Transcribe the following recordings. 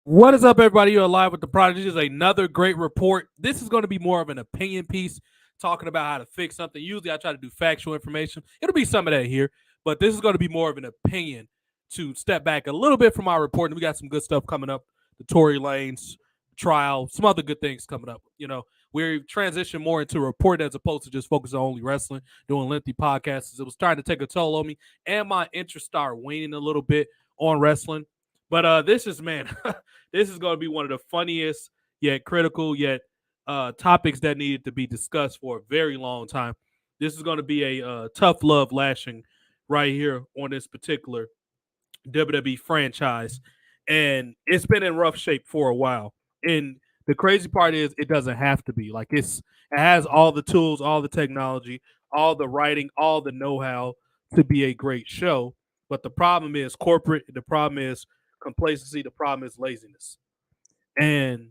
What is up, everybody? You're live with the Prodigy. This is another great report. This is going to be more of an opinion piece, talking about how to fix something. Usually, I try to do factual information. It'll be some of that here, but this is going to be more of an opinion to step back a little bit from our report. And we got some good stuff coming up. The Tory Lanez trial, some other good things coming up. We're transitioning more into a report as opposed to just focusing on only wrestling, doing lengthy podcasts. It was starting to take a toll on me, and my interest started waning a little bit on wrestling. But this is, man, this is going to be one of the funniest yet critical yet topics that needed to be discussed for a very long time. This is going to be a tough love lashing right here on this particular WWE franchise, and it's been in rough shape for a while. And the crazy part is, it doesn't have to be. It has all the tools, all the technology, all the writing, all the know-how to be a great show. But the problem is corporate. The problem is complacency. The problem is laziness, and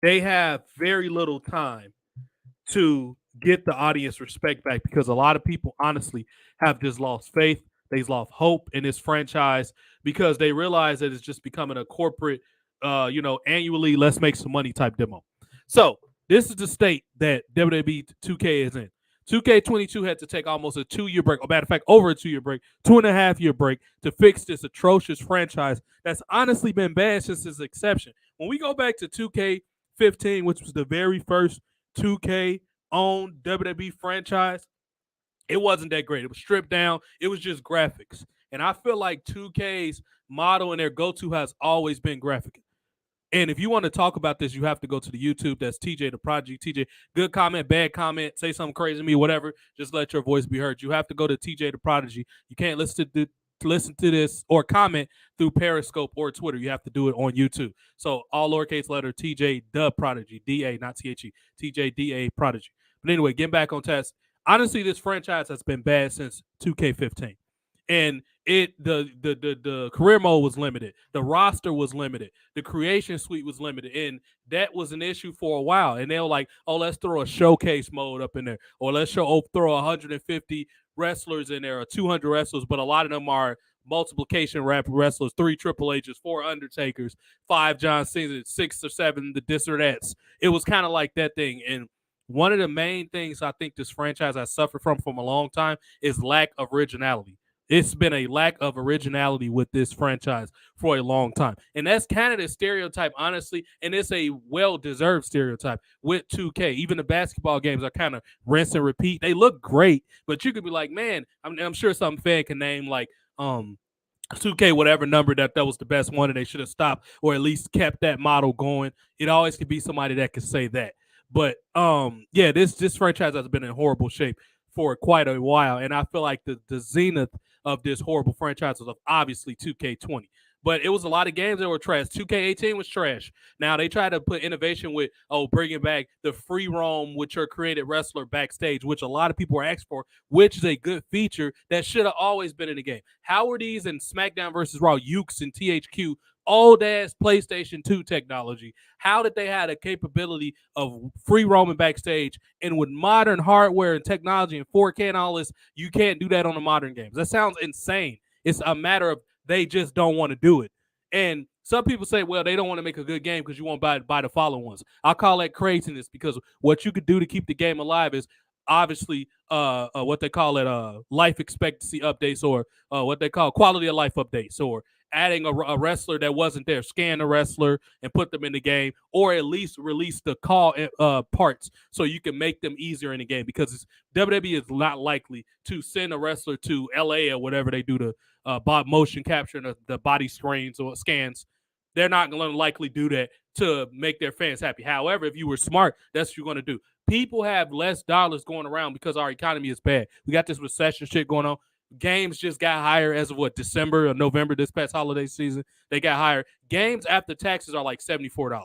they have very little time to get the audience respect back, because a lot of people honestly have just lost faith. They've lost hope in this franchise because they realize that it's just becoming a corporate, annually, let's make some money type demo. So this is the state that WWE 2K is in. 2K22 had to take almost a 2-year break, or matter of fact, over a 2-year break, 2.5-year break to fix this atrocious franchise that's honestly been bad since its inception. When we go back to 2K15, which was the very first 2K owned WWE franchise, it wasn't that great. It was stripped down. It was just graphics. And I feel like 2K's model and their go-to has always been graphic. And if you want to talk about this, you have to go to the YouTube. That's TJ the Prodigy. TJ, good comment, bad comment, say something crazy to me, whatever. Just let your voice be heard. You have to go to TJ the Prodigy. You can't listen to this or comment through Periscope or Twitter. You have to do it on YouTube. So all lowercase letter TJ the Prodigy, DA, not THE, TJ DA Prodigy. But anyway, getting back on task. Honestly, this franchise has been bad since 2K15. And the career mode was limited. The roster was limited. The creation suite was limited. And that was an issue for a while. And they were like, oh, let's throw a showcase mode up in there. Or let's throw 150 wrestlers in there, or 200 wrestlers, but a lot of them are multiplication wrestlers, 3 Triple H's, 4 Undertakers, 5 John Cena's, 6 or 7 the this or that's. It was kind of like that thing. And one of the main things I think this franchise has suffered from a long time is lack of originality. It's been a lack of originality with this franchise for a long time. And that's kind of the stereotype, honestly, and it's a well-deserved stereotype with 2K. Even the basketball games are kind of rinse and repeat. They look great, but you could be like, man, I'm sure some fan can name like 2K, whatever number that was the best one, and they should have stopped or at least kept that model going. It always could be somebody that could say that. But yeah, this franchise has been in horrible shape for quite a while, and I feel like the zenith of this horrible franchise was obviously 2K20. But it was a lot of games that were trash. 2K18 was trash. Now they tried to put innovation with, bringing back the free roam with your created wrestler backstage, which a lot of people were asking for, which is a good feature that should have always been in the game. How are these in SmackDown versus Raw, Ukes and THQ, old ass PlayStation 2 technology? How did they have the capability of free roaming backstage, and with modern hardware and technology and 4K and all this, you can't do that on the modern games? That sounds insane. It's a matter of they just don't want to do it. And some people say, well, they don't want to make a good game because you won't buy the following ones. I call that craziness, because what you could do to keep the game alive is obviously what they call it life expectancy updates, or what they call quality of life updates, or adding a wrestler that wasn't there, scan the wrestler and put them in the game, or at least release the call parts so you can make them easier in the game, because WWE is not likely to send a wrestler to LA or whatever they do to motion capture and the body screens or scans. They're not going to likely do that to make their fans happy. However, if you were smart, that's what you're going to do. People have less dollars going around because our economy is bad. We got this recession shit going on. Games just got higher as of December or November, this past holiday season. They got higher. Games after taxes are like $74.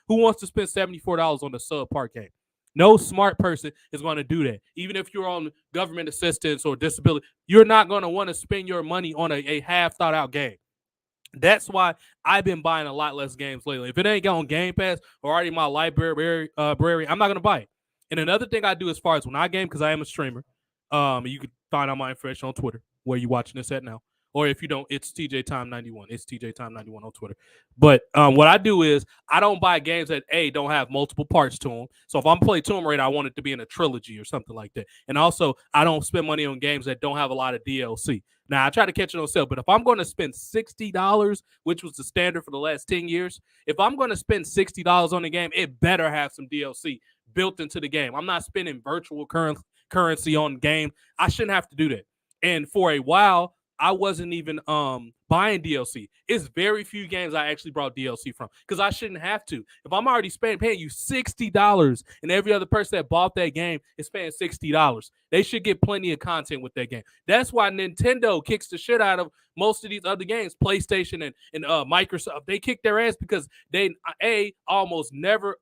Who wants to spend $74 on a subpar game? No smart person is going to do that. Even if you're on government assistance or disability, you're not going to want to spend your money on a half thought out game. That's why I've been buying a lot less games lately. If it ain't on Game Pass or already my library, I'm not going to buy it. And another thing I do as far as when I game, because I am a streamer, you can find out my information on Twitter, where you watching this at now. Or if you don't, it's TJ Time 91. It's TJ Time 91 on Twitter. But what I do is I don't buy games that don't have multiple parts to them. So if I'm playing Tomb Raider, I want it to be in a trilogy or something like that. And also, I don't spend money on games that don't have a lot of DLC. Now I try to catch it on sale, but if I'm going to spend $60, which was the standard for the last 10 years, if I'm going to spend $60 on the game, it better have some DLC built into the game. I'm not spending virtual currency on game. I shouldn't have to do that. And for a while, I wasn't even buying DLC. It's very few games I actually brought DLC from because I shouldn't have to. If I'm already paying you $60 and every other person that bought that game is paying $60, they should get plenty of content with that game. That's why Nintendo kicks the shit out of most of these other games. PlayStation and Microsoft, they kick their ass because they almost never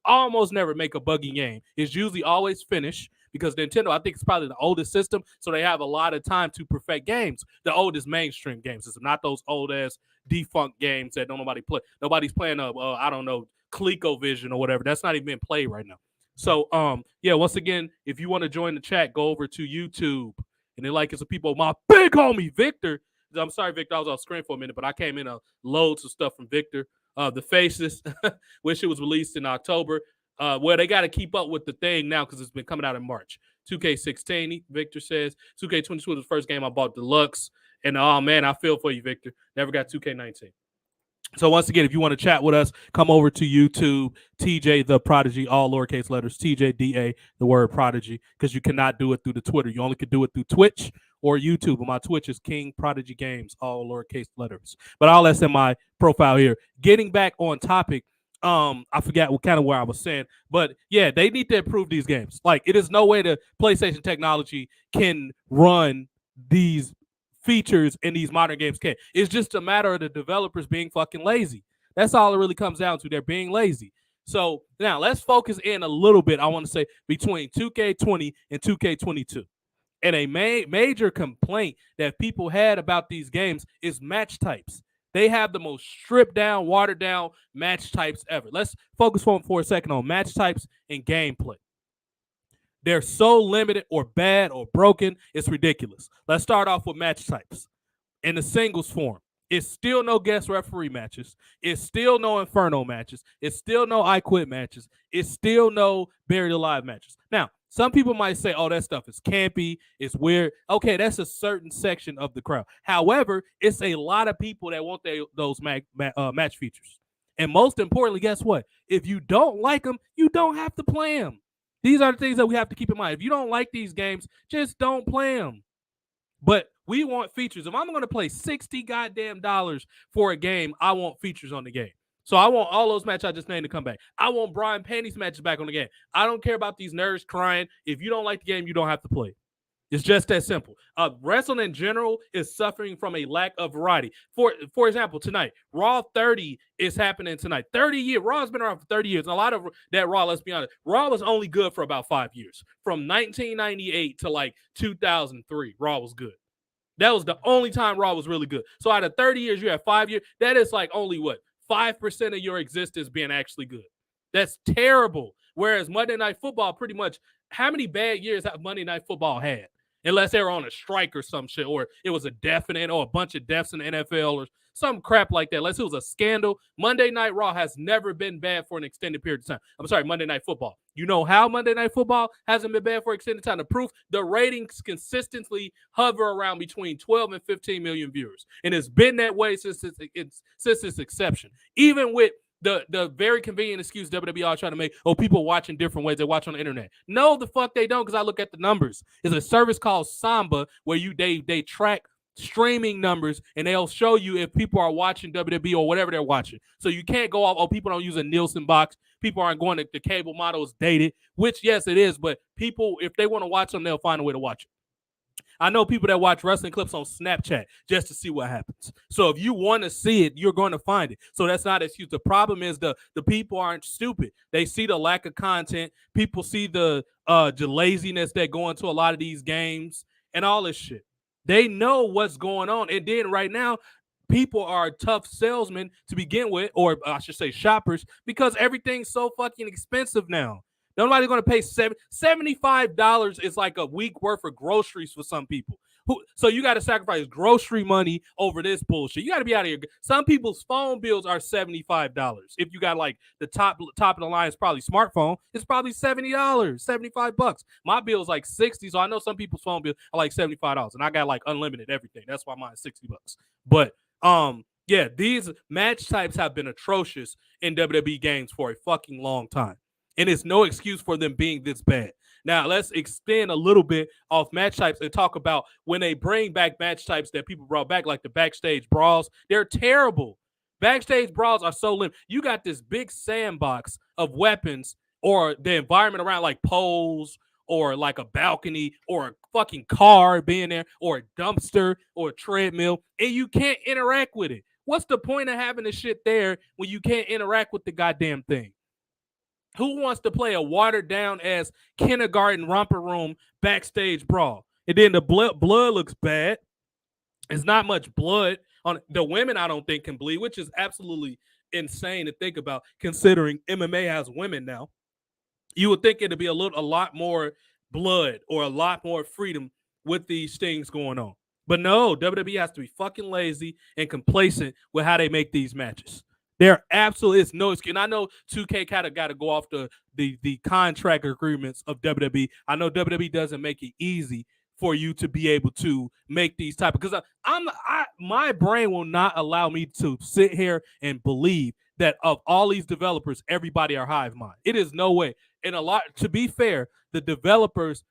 make a buggy game. It's usually always finished. Because Nintendo, I think, it's probably the oldest system, so they have a lot of time to perfect games. The oldest mainstream game system, not those old-ass defunct games that don't nobody play. Nobody's playing, I don't know, ColecoVision or whatever. That's not even being played right now. So, yeah, once again, if you want to join the chat, go over to YouTube. And then, like, it's some people, my big homie, Victor. I'm sorry, Victor, I was off screen for a minute, but I came in loads of stuff from Victor. The Faces, which it was released in October. Well, they got to keep up with the thing now because it's been coming out in March. 2K16, Victor says. 2K22 was the first game I bought deluxe. And, oh, man, I feel for you, Victor. Never got 2K19. So, once again, if you want to chat with us, come over to YouTube, TJ the Prodigy, all lowercase letters, TJDA, the word Prodigy, because you cannot do it through the Twitter. You only could do it through Twitch or YouTube. And my Twitch is King Prodigy Games, all lowercase letters. But all that's in my profile here. Getting back on topic. I forgot what kind of where I was saying, but yeah, they need to improve these games. Like, it is no way the PlayStation technology can run these features in these modern games can. It's just a matter of the developers being fucking lazy. That's all it really comes down to. They're being lazy. So now let's focus in a little bit. I want to say between 2K20 and 2K22. And a major complaint that people had about these games is match types. They have the most stripped down, watered down match types ever. Let's focus for a second on match types and gameplay. They're so limited or bad or broken, it's ridiculous. Let's start off with match types. In the singles form, it's still no guest referee matches. It's still no Inferno matches. It's still no I Quit matches. It's still no Buried Alive matches. Now, some people might say, oh, that stuff is campy, it's weird. Okay, that's a certain section of the crowd. However, it's a lot of people that want those match features. And most importantly, guess what? If you don't like them, you don't have to play them. These are the things that we have to keep in mind. If you don't like these games, just don't play them. But we want features. If I'm going to play $60 goddamn for a game, I want features on the game. So I want all those matches I just named to come back. I want Brian Panty's matches back on the game. I don't care about these nerds crying. If you don't like the game, you don't have to play. It's just that simple. Wrestling in general is suffering from a lack of variety. For example, tonight, Raw 30 is happening tonight. 30 years. Raw's been around for 30 years. And a lot of that Raw, let's be honest, Raw was only good for about 5 years. From 1998 to like 2003, Raw was good. That was the only time Raw was really good. So out of 30 years, you have 5 years. That is like only what? 5% of your existence being actually good. That's terrible. Whereas Monday Night Football, pretty much, how many bad years have Monday Night Football had? Unless they were on a strike or some shit, or it was a death or a bunch of deaths in the NFL or some crap like that. Unless it was a scandal. Monday Night Raw has never been bad for an extended period of time. I'm sorry, Monday Night Football. You know how Monday Night Football hasn't been bad for extended time? The proof, the ratings consistently hover around between 12 and 15 million viewers. And it's been that way since its inception. Even with the very convenient excuse WWE trying to make, people watching different ways. They watch on the internet. No, the fuck they don't, because I look at the numbers. There's a service called Samba where they track streaming numbers, and they'll show you if people are watching WWE or whatever they're watching. So you can't go off, people don't use a Nielsen box. People aren't going to the cable model is dated, which, yes, it is, but people, if they want to watch them, they'll find a way to watch it. I know people that watch wrestling clips on Snapchat just to see what happens. So if you want to see it, you're going to find it. So that's not an excuse. The problem is the people aren't stupid. They see the lack of content. People see the laziness that go into a lot of these games and all this shit. They know what's going on. And then right now, people are tough salesmen to begin with, or I should say shoppers, because everything's so fucking expensive now. Nobody's going to pay $75 is like a week worth of groceries for some people. So you got to sacrifice grocery money over this bullshit. You got to be out of here. Some people's phone bills are $75. If you got like the top of the line is probably smartphone, it's probably $70, $75. My bill is like 60, so I know some people's phone bill are like $75, and I got like unlimited everything. That's why mine's $60. But yeah, these match types have been atrocious in WWE games for a fucking long time, and it's no excuse for them being this bad. Now, let's extend a little bit off match types and talk about when they bring back match types that people brought back, like the backstage brawls. They're terrible. Backstage brawls are so limited. You got this big sandbox of weapons or the environment around, like poles or like a balcony or a fucking car being there or a dumpster or a treadmill, and you can't interact with it. What's the point of having the shit there when you can't interact with the goddamn thing? Who wants to play a watered down as kindergarten romper room backstage brawl? And then the blood looks bad. There's not much blood on the women. I don't think can bleed, which is absolutely insane to think about, considering MMA has women now. You would think it'd be a lot more blood or a lot more freedom with these things going on. But no, WWE has to be fucking lazy and complacent with how they make these matches. There absolutely is no excuse. And I know 2K kind of got to go off the contract agreements of WWE. I know WWE doesn't make it easy for you to be able to make these type of, because my brain will not allow me to sit here and believe that of all these developers, everybody are hive mind. It is no way. And a lot, to be fair, the developers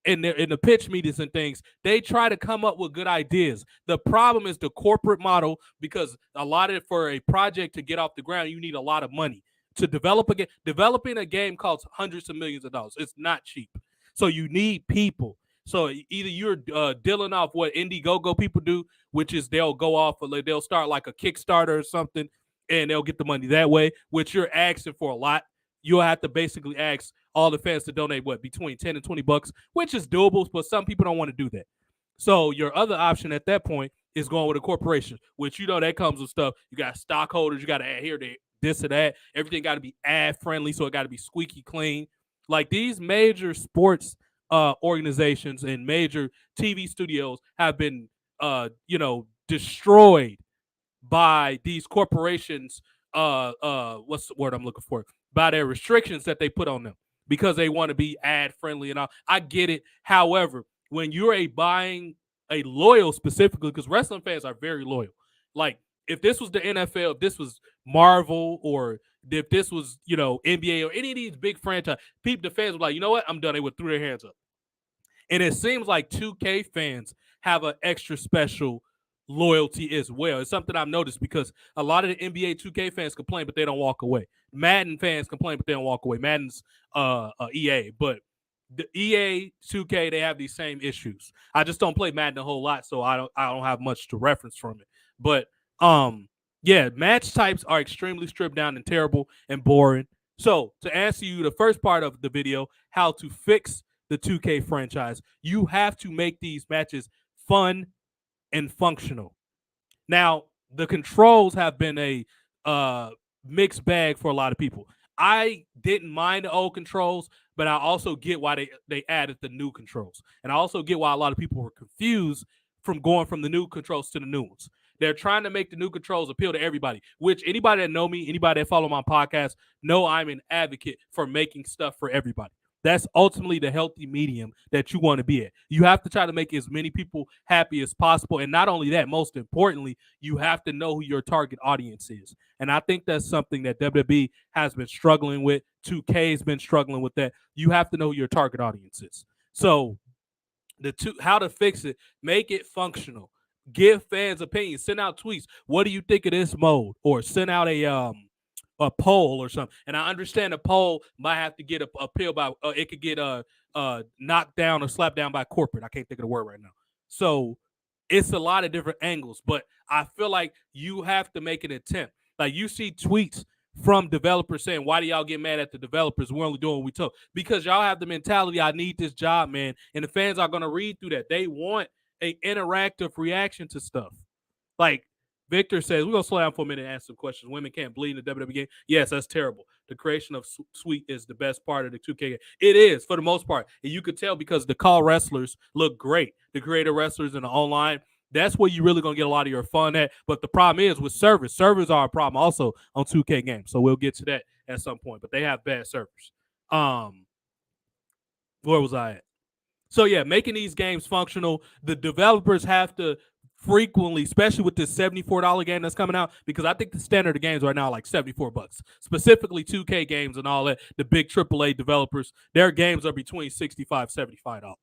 in the pitch meetings and things, they try to come up with good ideas. The problem is the corporate model, because a lot of it, for a project to get off the ground, you need a lot of money to develop a game. Developing a game costs hundreds of millions of dollars. It's not cheap. So you need people. So either you're dealing off what Indiegogo people do, which is they'll go off, they'll start like a Kickstarter or something, and they'll get the money that way, which you're asking for a lot. You'll have to basically ask all the fans to donate between 10 and $20, which is doable, but some people don't want to do that. So your other option at that point is going with a corporation, which that comes with stuff. You got stockholders, you got to adhere to this or that. Everything got to be ad friendly, so it got to be squeaky clean. Like these major sports organizations and major TV studios have been destroyed by these corporations. What's the word I'm looking for? By their restrictions that they put on them, because they want to be ad friendly and all. I get it. However, when you're buying a loyal, specifically, because wrestling fans are very loyal. Like if this was the NFL, if this was Marvel, or if this was NBA or any of these big franchise, the fans were like, you know what, I'm done. They would throw their hands up. And it seems like 2K fans have an extra special loyalty as well. It's something I've noticed, because a lot of the NBA 2K fans complain, but they don't walk away. Madden fans complain, but they don't walk away. Madden's EA, but the EA 2K, they have these same issues. I just don't play Madden a whole lot, so I don't have much to reference from it. But yeah, match types are extremely stripped down and terrible and boring. So to answer you, the first part of the video, how to fix the 2K franchise, you have to make these matches fun and functional. Now, the controls have been a mixed bag for a lot of people. I didn't mind the old controls, but I also get why they added the new controls. And I also get why a lot of people were confused from going from the new controls to the new ones. They're trying to make the new controls appeal to everybody, which anybody that know me, anybody that follow my podcast, know I'm an advocate for making stuff for everybody. That's ultimately the healthy medium that you want to be at. You have to try to make as many people happy as possible. And not only that, most importantly, you have to know who your target audience is. And I think that's something that WWE has been struggling with. 2K has been struggling with that. You have to know who your target audience is. So how to fix it, make it functional. Give fans opinions. Send out tweets. What do you think of this mode? Or send out a poll or something. And I understand a poll might have to get appealed by it could get knocked down or slapped down by corporate. I can't think of the word right now. So it's a lot of different angles, but I feel like you have to make an attempt. Like you see tweets from developers saying, why do y'all get mad at the developers? We're only doing what we told. Because y'all have the mentality, I need this job, man. And the fans are going to read through that. They want an interactive reaction to stuff. Like Victor says, we're going to slow down for a minute and answer some questions. Women can't bleed in the WWE game. Yes, that's terrible. The creation of Sweet is the best part of the 2K game. It is, for the most part. And you could tell because the call wrestlers look great. The creator wrestlers in the online, that's where you really going to get a lot of your fun at. But the problem is with servers. Servers are a problem also on 2K games. So we'll get to that at some point. But they have bad servers. Where was I at? So yeah, making these games functional, the developers have to frequently, especially with this $74 game that's coming out, because I think the standard of games right now are like $74. Specifically 2K games and all that, the big AAA developers, their games are between $65, $75.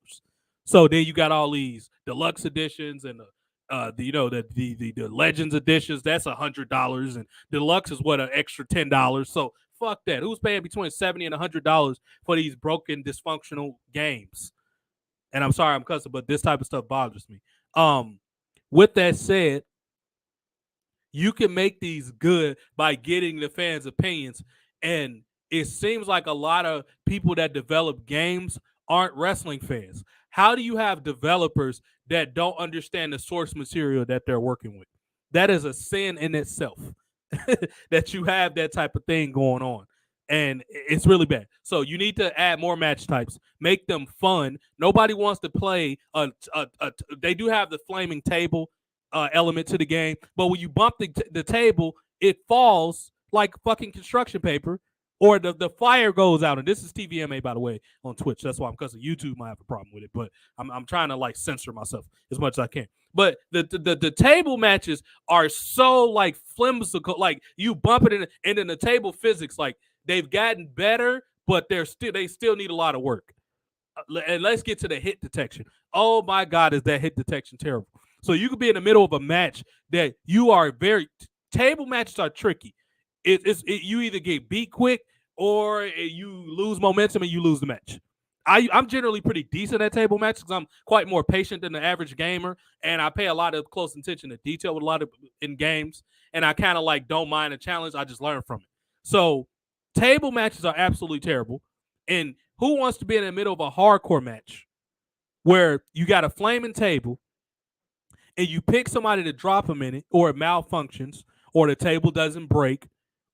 So then you got all these deluxe editions and the Legends editions, that's $100, and deluxe is what, an extra $10. So fuck that. Who's paying between $70 and $100 for these broken, dysfunctional games? And I'm sorry I'm cussing, but this type of stuff bothers me. With that said, you can make these good by getting the fans' opinions. And it seems like a lot of people that develop games aren't wrestling fans. How do you have developers that don't understand the source material that they're working with? That is a sin in itself that you have that type of thing going on. And it's really bad. So you need to add more match types, make them fun. Nobody wants to play they do have the flaming table element to the game, but when you bump the table, it falls like fucking construction paper, or the fire goes out. And this is TVMA, by the way, on Twitch. That's why I'm cussing. YouTube might have a problem with it, but I'm trying to like censor myself as much as I can. But the table matches are so like flimsical, like you bump it and then the table physics, like they've gotten better, but they still need a lot of work. And let's get to the hit detection. Oh my God, is that hit detection terrible? So you could be in the middle of a match that you are table matches are tricky. You either get beat quick or you lose momentum and you lose the match. I'm generally pretty decent at table matches because I'm quite more patient than the average gamer, and I pay a lot of close attention to detail with a lot of in games, and I kind of like don't mind a challenge. I just learn from it. So table matches are absolutely terrible. And who wants to be in the middle of a hardcore match where you got a flaming table and you pick somebody to drop them in it, or it malfunctions, or the table doesn't break,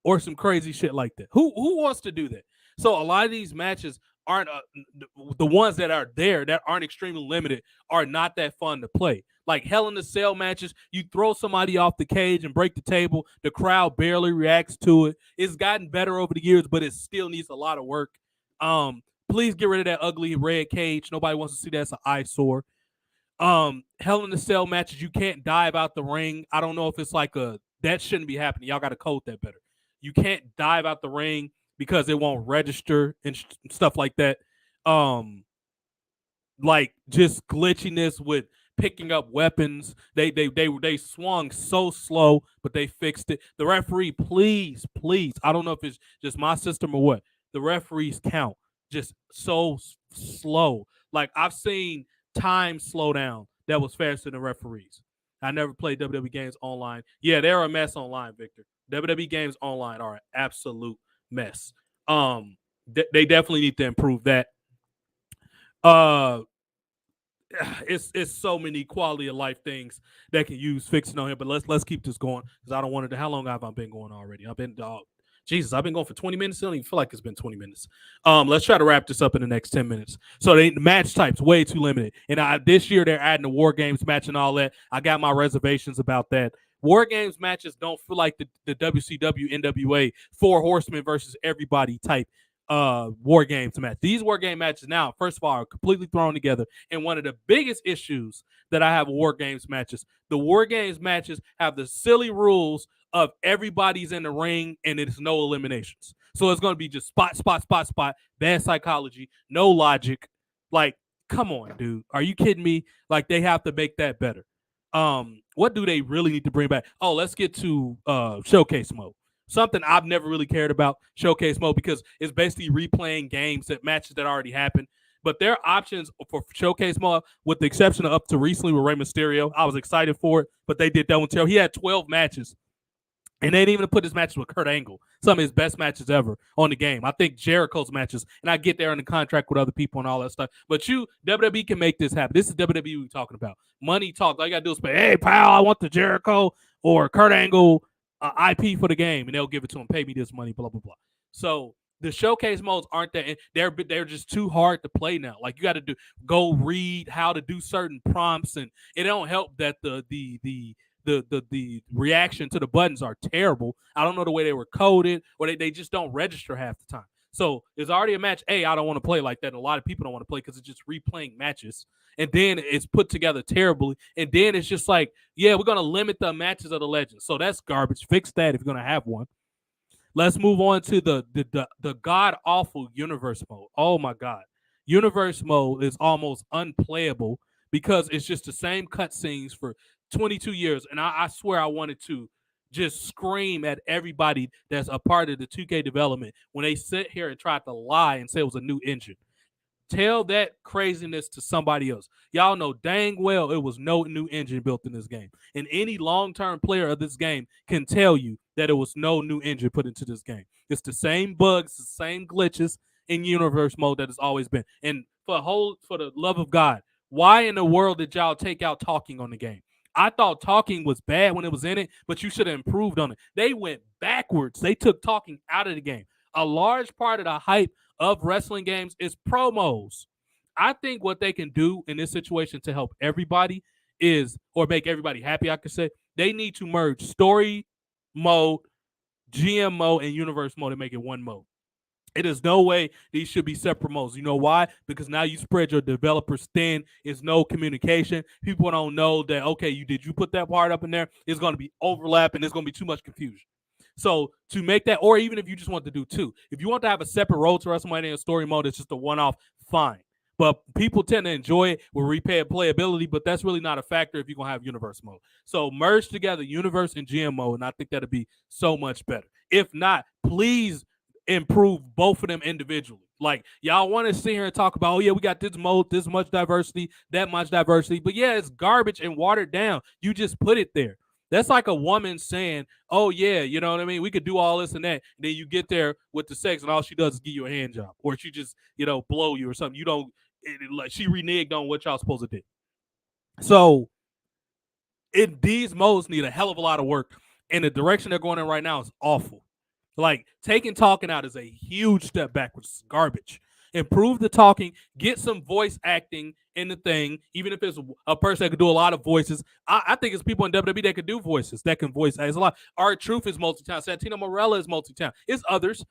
or some crazy shit like that? Who wants to do that? So a lot of these matches aren't the ones that are there that aren't extremely limited are not that fun to play. Like Hell in a Cell matches, you throw somebody off the cage and break the table, the crowd barely reacts to it. It's gotten better over the years, but it still needs a lot of work. Please get rid of that ugly red cage. Nobody wants to see that as an eyesore. Hell in a Cell matches, you can't dive out the ring. I don't know if it's like that shouldn't be happening. Y'all got to code that better. You can't dive out the ring because it won't register and stuff like that. Like just glitchiness with picking up weapons. They swung so slow, but they fixed it. The referee, please, I don't know if it's just my system or what. The referees count just so slow. Like I've seen time slow down that was faster than referees. I never played WWE games online. Yeah, they're a mess online, Victor. WWE games online are an absolute mess. They definitely need to improve that. It's so many quality of life things that can use fixing on here. But let's keep this going because I don't want to. How long have I been going already? I've been Jesus, I've been going for 20 minutes. I don't even feel like it's been 20 minutes. Let's try to wrap this up in the next 10 minutes. So the match types way too limited. And this year they're adding the War Games match and all that. I got my reservations about that. War Games matches don't feel like the WCW NWA 4 Horsemen versus everybody type War Games match. These War Game matches now, first of all, are completely thrown together. And one of the biggest issues that I have with War Games matches, the War Games matches have the silly rules of everybody's in the ring and it's no eliminations. So it's going to be just spot, bad psychology, no logic. Like, come on, dude. Are you kidding me? Like, they have to make that better. What do they really need to bring back? Oh, let's get to showcase mode. Something I've never really cared about, showcase mode, because it's basically replaying matches that already happened. But their options for showcase mode, with the exception of up to recently with Rey Mysterio, I was excited for it, but they did that one terrible. He had 12 matches. And they didn't even put his matches with Kurt Angle, some of his best matches ever on the game. I think Jericho's matches, and I get there in the contract with other people and all that stuff. But WWE can make this happen. This is WWE we're talking about. Money talk. All you got to do is say, hey, pal, I want the Jericho or Kurt Angle IP for the game, and they'll give it to him. Pay me this money, blah blah blah. So the showcase modes aren't that they're just too hard to play now. Like you got to go read how to do certain prompts, and it don't help that the reaction to the buttons are terrible. I don't know the way they were coded, or they just don't register half the time. So there's already a match. I don't want to play like that. And a lot of people don't want to play because it's just replaying matches. And then it's put together terribly. And then it's just like, yeah, we're gonna limit the matches of the legends. So that's garbage. Fix that if you're gonna have one. Let's move on to the god awful universe mode. Oh my god, universe mode is almost unplayable because it's just the same cutscenes for 22 years, and I swear I wanted to just scream at everybody that's a part of the 2K development when they sit here and try to lie and say it was a new engine. Tell that craziness to somebody else. Y'all know dang well it was no new engine built in this game. And any long-term player of this game can tell you that it was no new engine put into this game. It's the same bugs, the same glitches in universe mode that it's always been. And for the love of God, why in the world did y'all take out talking on the game? I thought talking was bad when it was in it, but you should have improved on it. They went backwards. They took talking out of the game. A large part of the hype of wrestling games is promos. I think what they can do in this situation to help everybody is, or make everybody happy, I could say, they need to merge story mode, GM mode, and universe mode and make it one mode. It is no way these should be separate modes. You know why? Because now you spread your developers thin. It's no communication. People don't know that, okay, you put that part up in there? It's going to be overlapping. It's going to be too much confusion. So to make that, or even if you just want to do two, if you want to have a separate road to WrestleMania story mode, it's just a one-off, fine. But people tend to enjoy it with replayability, but that's really not a factor if you're going to have universe mode. So merge together universe and GM mode, and I think that'll be so much better. If not, please improve both of them individually. Like, y'all want to sit here and talk about, oh yeah, we got this mode, this much diversity, that much diversity, but yeah, it's garbage and watered down. You just put it there. That's like a woman saying, oh yeah, you know what I mean, we could do all this and that, and then you get there with the sex and all she does is give you a hand job, or she just, blow you or something. You don't, like, she reneged on what y'all supposed to do. So these modes need a hell of a lot of work, and the direction they're going in right now is awful. Like, taking talking out is a huge step backwards. It's garbage. Improve the talking. Get some voice acting in the thing, even if it's a person that could do a lot of voices. I think it's people in WWE that could do voices, that can voice act. It's a lot. R-Truth is multi-talent. Santino Marella is multi-talent. It's others.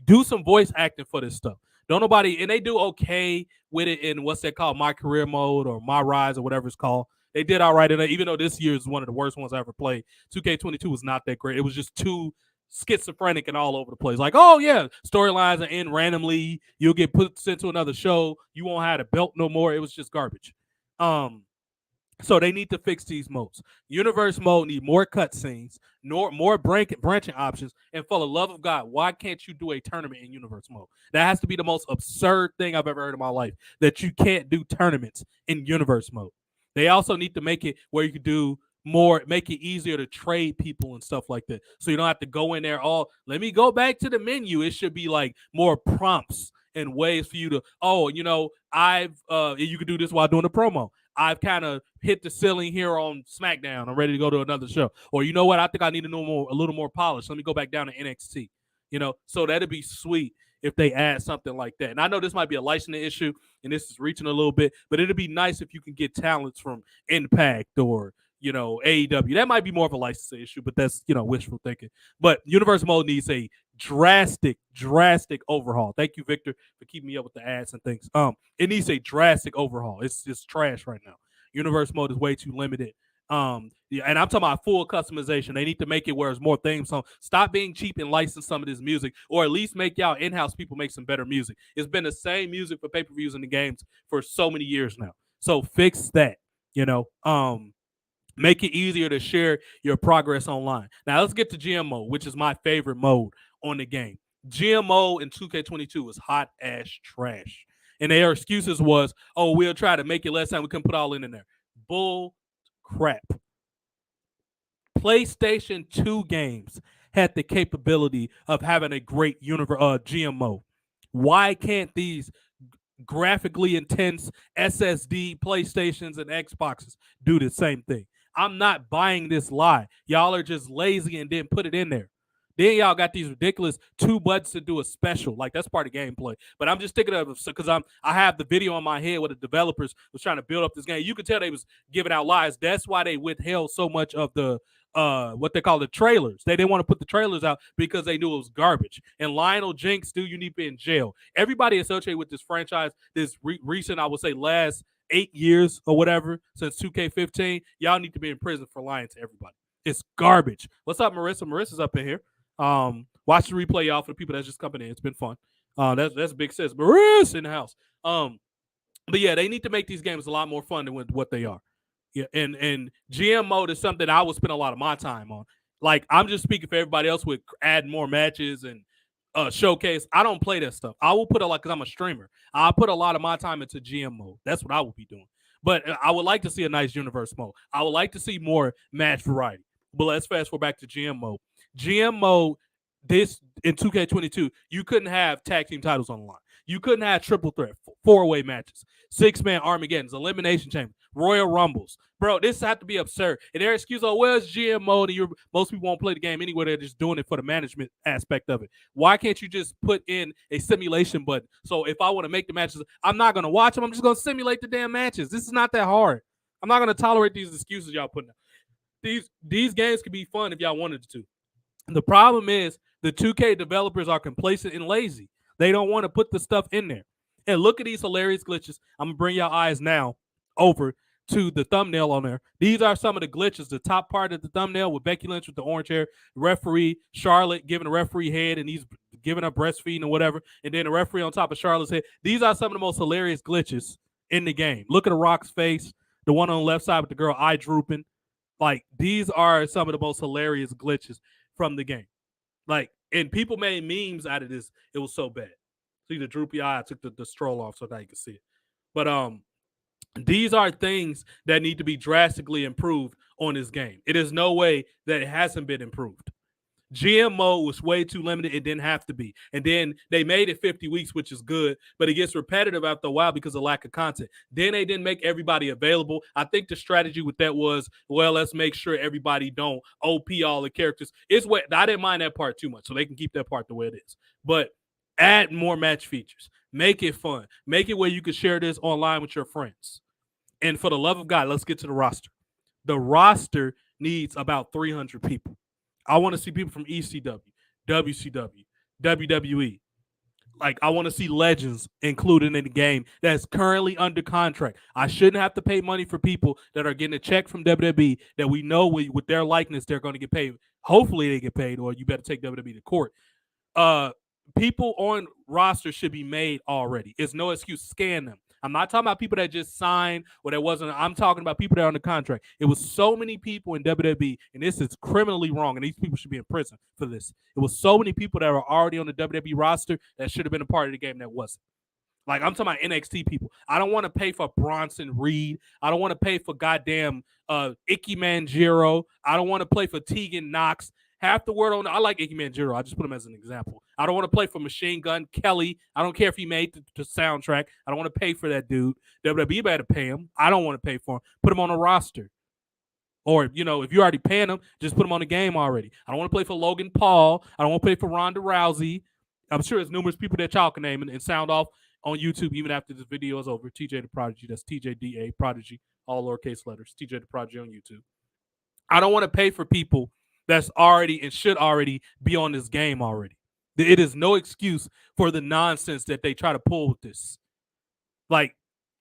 Do some voice acting for this stuff. Don't nobody, and they do okay with it in what's that called, My Career Mode or My Rise or whatever it's called. They did all right in it, even though this year is one of the worst ones I ever played. 2K22 was not that great. It was just too schizophrenic and all over the place. Like, oh yeah, storylines are in randomly. You'll get put sent to another show. You won't have a belt no more. It was just garbage. So they need to fix these modes. Universe mode need more cutscenes, more branching options, and for the love of God, why can't you do a tournament in universe mode? That has to be the most absurd thing I've ever heard in my life, that you can't do tournaments in universe mode. They also need to make it where you can do more, make it easier to trade people and stuff like that. So you don't have to go in there, let me go back to the menu. It should be like more prompts and ways for you to, you could do this while doing a promo. I've kind of hit the ceiling here on SmackDown. I'm ready to go to another show. Or you know what? I think I need a little more polish. Let me go back down to NXT. So that'd be sweet if they add something like that. And I know this might be a licensing issue, and this is reaching a little bit, but it'd be nice if you can get talents from Impact or AEW. That might be more of a licensing issue, but that's wishful thinking. But Universe Mode needs a drastic overhaul. Thank you, Victor, for keeping me up with the ads and things. It needs a drastic overhaul. It's trash right now. Universe Mode is way too limited. And I'm talking about full customization. They need to make it where it's more theme song. Stop being cheap and license some of this music, or at least make y'all in-house people make some better music. It's been the same music for pay-per-views in the games for so many years now. So fix that. Make it easier to share your progress online. Now let's get to GM mode, which is my favorite mode on the game. GM mode in 2K22 is hot as trash. And their excuses was, oh, we'll try to make it less time. We can put all in there. Bull crap. PlayStation 2 games had the capability of having a great GM mode. Why can't these graphically intense SSD PlayStations and Xboxes do the same thing? I'm not buying this lie. Y'all are just lazy and didn't put it in there. Then y'all got these ridiculous 2 buttons to do a special. Like that's part of gameplay. But I'm just thinking of because I have the video in my head where the developers was trying to build up this game. You could tell they was giving out lies. That's why they withheld so much of the what they call the trailers. They didn't want to put the trailers out because they knew it was garbage. And Lionel Jinx, dude, you need to be in jail. Everybody associated with this franchise, this recent, I would say, last 8 years or whatever since 2K15, y'all need to be in prison for lying to everybody. It's garbage. What's up, Marissa? Marissa's up in here. Watch the replay, y'all, for the people that's just coming in. It's been fun. That's big sis. Marissa in the house. But yeah, they need to make these games a lot more fun than what they are. Yeah, and GM mode is something I would spend a lot of my time on. Like I'm just speaking for everybody else with add more matches and showcase. I don't play that stuff. I will put a lot because I'm a streamer. I'll put a lot of my time into GM mode. That's what I will be doing. But I would like to see a nice universe mode. I would like to see more match variety. But let's fast forward back to GM mode. GM mode, this in 2K22, you couldn't have tag team titles on the line. You couldn't have triple threat, 4-way matches, 6-man Armageddons, elimination chambers, Royal Rumbles. Bro, this has to be absurd. And their excuse, oh, well, it's GM mode, and most people won't play the game anyway. They're just doing it for the management aspect of it. Why can't you just put in a simulation button? So if I want to make the matches, I'm not going to watch them. I'm just going to simulate the damn matches. This is not that hard. I'm not going to tolerate these excuses y'all putting out. These games could be fun if y'all wanted to. The problem is the 2K developers are complacent and lazy. They don't want to put the stuff in there. And look at these hilarious glitches. I'm going to bring your eyes now over to the thumbnail on there. These are some of the glitches. The top part of the thumbnail with Becky Lynch with the orange hair, referee, Charlotte giving a referee head, and he's giving up breastfeeding or whatever, and then the referee on top of Charlotte's head. These are some of the most hilarious glitches in the game. Look at The Rock's face, the one on the left side with the girl eye drooping. Like, these are some of the most hilarious glitches from the game. Like, and people made memes out of this. It was so bad. See the droopy eye. I took the stroll off so that you can see it. But these are things that need to be drastically improved on this game. It is no way that it hasn't been improved. GM mode was way too limited. It didn't have to be. And then they made it 50 weeks, which is good, but it gets repetitive after a while because of lack of content. Then they didn't make everybody available. I think the strategy with that was, well, let's make sure everybody don't OP all the characters. It's what I didn't mind that part too much, so they can keep that part the way it is. But add more match features. Make it fun. Make it where you can share this online with your friends. And for the love of God, let's get to the roster. The roster needs about 300 people. I want to see people from ECW, WCW, WWE. Like, I want to see legends included in the game that's currently under contract. I shouldn't have to pay money for people that are getting a check from WWE that we know with their likeness they're going to get paid. Hopefully they get paid, or you better take WWE to court. People on roster should be made already. It's no excuse. Scan them. I'm not talking about people that just signed or that wasn't. I'm talking about people that are on the contract. It was so many people in WWE, and this is criminally wrong, and these people should be in prison for this. It was so many people that were already on the WWE roster that should have been a part of the game that wasn't. Like, I'm talking about NXT people. I don't want to pay for Bronson Reed. I don't want to pay for goddamn Ike Manjiro. I don't want to play for Tegan Knox. Half the word on I like Ike Manjiro. I just put him as an example. I don't want to play for Machine Gun Kelly. I don't care if he made the soundtrack. I don't want to pay for that dude. WWE better pay him. I don't want to pay for him. Put him on a roster. Or, you know, if you're already paying him, just put him on the game already. I don't want to play for Logan Paul. I don't want to play for Ronda Rousey. I'm sure there's numerous people that y'all can name and sound off on YouTube even after this video is over. TJ the Prodigy. That's TJDA Prodigy. All lowercase letters. TJ the Prodigy on YouTube. I don't want to pay for people that's already and should already be on this game already. It is no excuse for the nonsense that they try to pull with this. Like,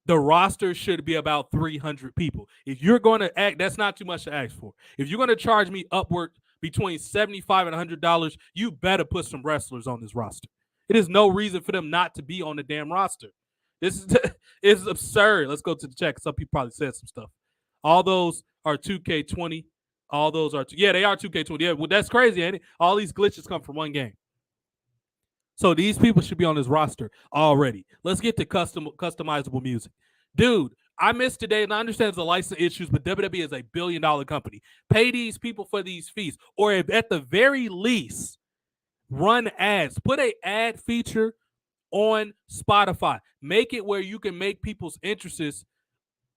the roster should be about 300 people. If you're going to act, that's not too much to ask for. If you're going to charge me upward between $75 and $100, you better put some wrestlers on this roster. It is no reason for them not to be on the damn roster. This is absurd. Let's go to the chat. Some people probably said some stuff. All those are 2K20. All those are, they are 2K20. Yeah, well, that's crazy, ain't it? All these glitches come from one game. So these people should be on this roster already. Let's get to customizable music. Dude, I missed today, and I understand there's the license issues, but WWE is a billion-dollar company. Pay these people for these fees. Or if at the very least, run ads. Put an ad feature on Spotify. Make it where you can make people's interests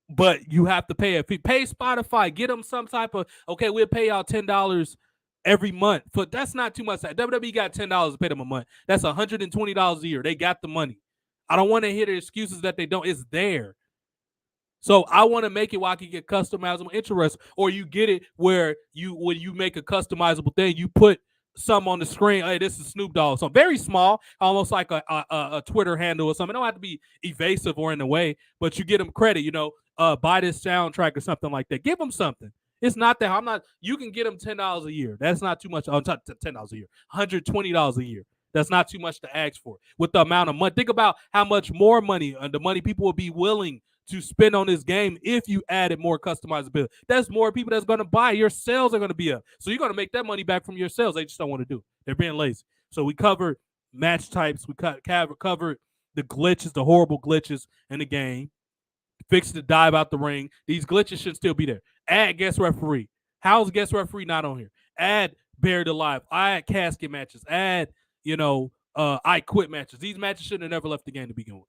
but you have to pay a fee. Pay Spotify, get them some type of okay. We'll pay y'all $10 every month. For that's not too much. WWE got $10 to pay them a month. That's $120 a year. They got the money. I don't want to hear the excuses that they don't. It's there. So I want to make it where I can get customizable interest, or you get it where you when you make a customizable thing, you put some on the screen. Hey, this is Snoop Dogg. So very small, almost like a Twitter handle or something. It don't have to be evasive or in the way, but you get them credit. Buy this soundtrack or something like that. Give them something. It's not that I'm not. You can get them $10 a year. That's not too much. $10 a year, $120 a year. That's not too much to ask for with the amount of money. Think about how much more money, the money people will be willing to spend on this game if you added more customizability. That's more people that's going to buy. Your sales are going to be up. So you're going to make that money back from your sales. They just don't want to do it. They're being lazy. So we covered match types. We covered the glitches, the horrible glitches in the game. Fix the dive out the ring. These glitches should still be there. Add guest referee. How's guest referee not on here? Add buried alive. Add casket matches. Add, I quit matches. These matches shouldn't have never left the game to begin with.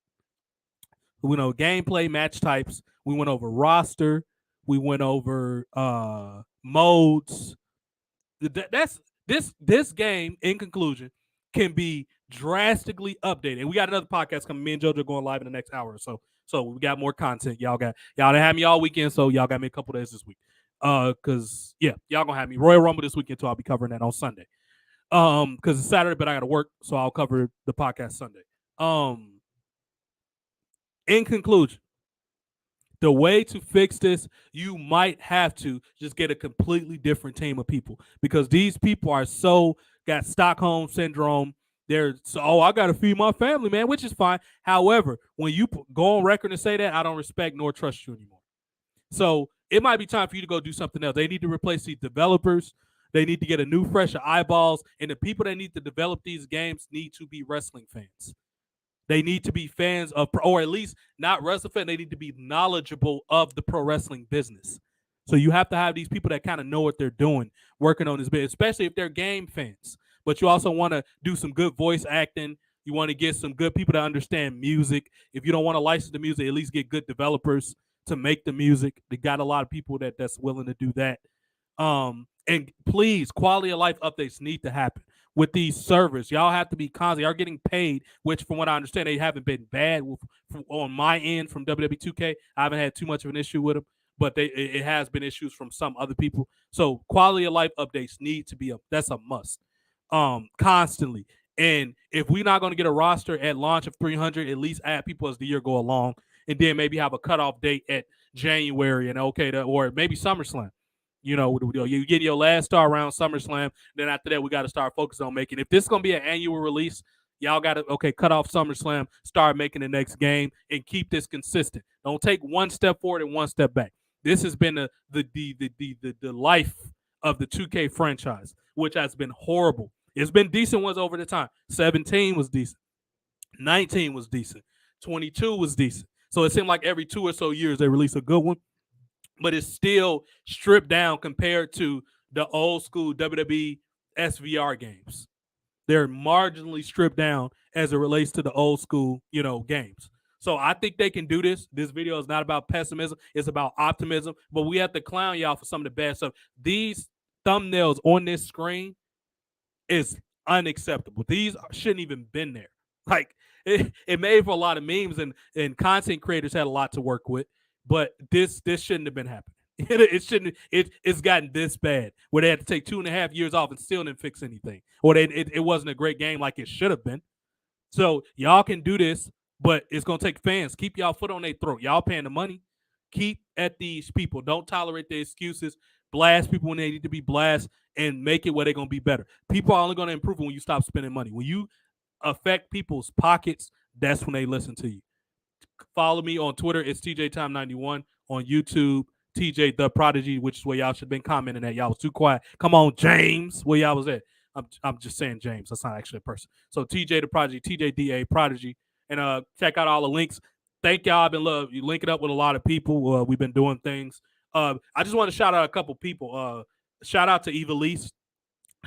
We went over gameplay, match types. We went over roster. We went over modes. That's this game, in conclusion, can be drastically updated. We got another podcast coming. Me and JoJo going live in the next hour or so. So we got more content. Y'all didn't have me all weekend, so y'all got me a couple days this week. Cause y'all gonna have me Royal Rumble this weekend, so I'll be covering that on Sunday. Because it's Saturday, but I gotta work, so I'll cover the podcast Sunday. In conclusion, the way to fix this, you might have to just get a completely different team of people, because these people are got Stockholm syndrome. They're I got to feed my family, man, which is fine. However, when you go on record and say that, I don't respect nor trust you anymore. So it might be time for you to go do something else. They need to replace these developers. They need to get a new, fresher eyeballs. And the people that need to develop these games need to be wrestling fans. They need to be fans of, or at least not wrestling fans. They need to be knowledgeable of the pro wrestling business. So you have to have these people that kind of know what they're doing, working on this bit, especially if they're game fans. But you also want to do some good voice acting. You want to get some good people that understand music. If you don't want to license the music, at least get good developers to make the music. They got a lot of people that's willing to do that. And please, quality of life updates need to happen with these servers. Y'all have to be constant. Y'all getting paid, which from what I understand, they haven't been bad on my end from WWE 2K. I haven't had too much of an issue with them, but it has been issues from some other people. So quality of life updates need to be that's a must. Constantly. And if we're not going to get a roster at launch of 300, at least add people as the year go along, and then maybe have a cutoff date at January and or maybe SummerSlam. You get your last star around SummerSlam. Then after that, we got to start focusing on making. If this is going to be an annual release, y'all got to, cut off SummerSlam, start making the next game, and keep this consistent. Don't take one step forward and one step back. This has been the life of the 2K franchise, which has been horrible. It's been decent ones over the time. 17 was decent. 19 was decent. 22 was decent. So it seemed like every 2 or so years they release a good one. But it's still stripped down compared to the old school WWE SVR games. They're marginally stripped down as it relates to the old school, games. So I think they can do this. This video is not about pessimism. It's about optimism. But we have to clown y'all for some of the bad stuff. These thumbnails on this screen is unacceptable. These shouldn't even been there. Like, it made for a lot of memes, and content creators had a lot to work with. But this shouldn't have been happening. It shouldn't. It's gotten this bad where they had to take 2.5 years off and still didn't fix anything, or it wasn't a great game like it should have been. So y'all can do this, but it's gonna take fans. Keep y'all foot on their throat. Y'all paying the money. Keep at these people. Don't tolerate the excuses. Blast people when they need to be blasted, and make it where they're gonna be better. People are only gonna improve when you stop spending money. When you affect people's pockets, that's when they listen to you. Follow me on Twitter. It's TJTime91. On YouTube, TJ the Prodigy, which is where y'all should have been commenting at. Y'all was too quiet. Come on, James. Where y'all was at? I'm just saying James. That's not actually a person. So TJ the Prodigy, TJDA Prodigy. And check out all the links. Thank y'all. I've been you linking up with a lot of people. We've been doing things. I just want to shout out a couple people. Shout out to Evilise.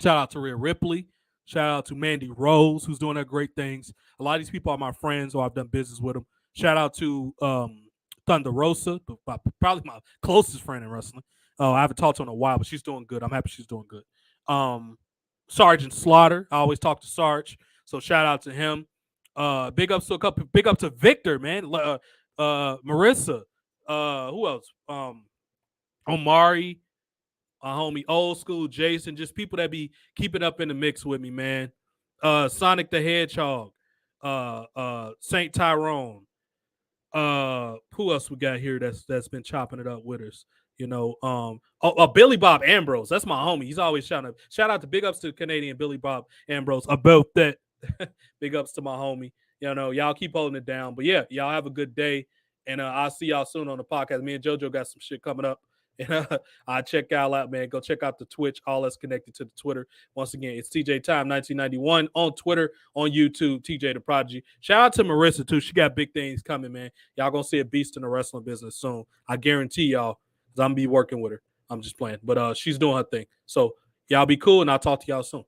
Shout out to Rhea Ripley. Shout out to Mandy Rose, who's doing great things. A lot of these people are my friends, or I've done business with them. Shout out to Thunder Rosa, probably my closest friend in wrestling. I haven't talked to her in a while, but she's doing good. I'm happy she's doing good. Sergeant Slaughter. I always talk to Sarge, so shout out to him. Big ups to big up to Victor, man. Marissa. Who else? Omari, my homie Old School Jason, just people that be keeping up in the mix with me, man. Sonic the Hedgehog, Saint Tyrone. Who else we got here that's been chopping it up with us? Billy Bob Ambrose. That's my homie. He's always shouting. Shout out to big ups to Canadian Billy Bob Ambrose about that. Big ups to my homie. Y'all keep holding it down. But yeah, y'all have a good day. And I'll see y'all soon on the podcast. Me and JoJo got some shit coming up. And I'll check y'all out, man. Go check out the Twitch. All that's connected to the Twitter. Once again, it's TJ Time 1991 on Twitter, on YouTube, TJ the Prodigy. Shout out to Marissa, too. She got big things coming, man. Y'all gonna see a beast in the wrestling business soon. I guarantee y'all, because I'm gonna be working with her. I'm just playing. But she's doing her thing. So y'all be cool, and I'll talk to y'all soon.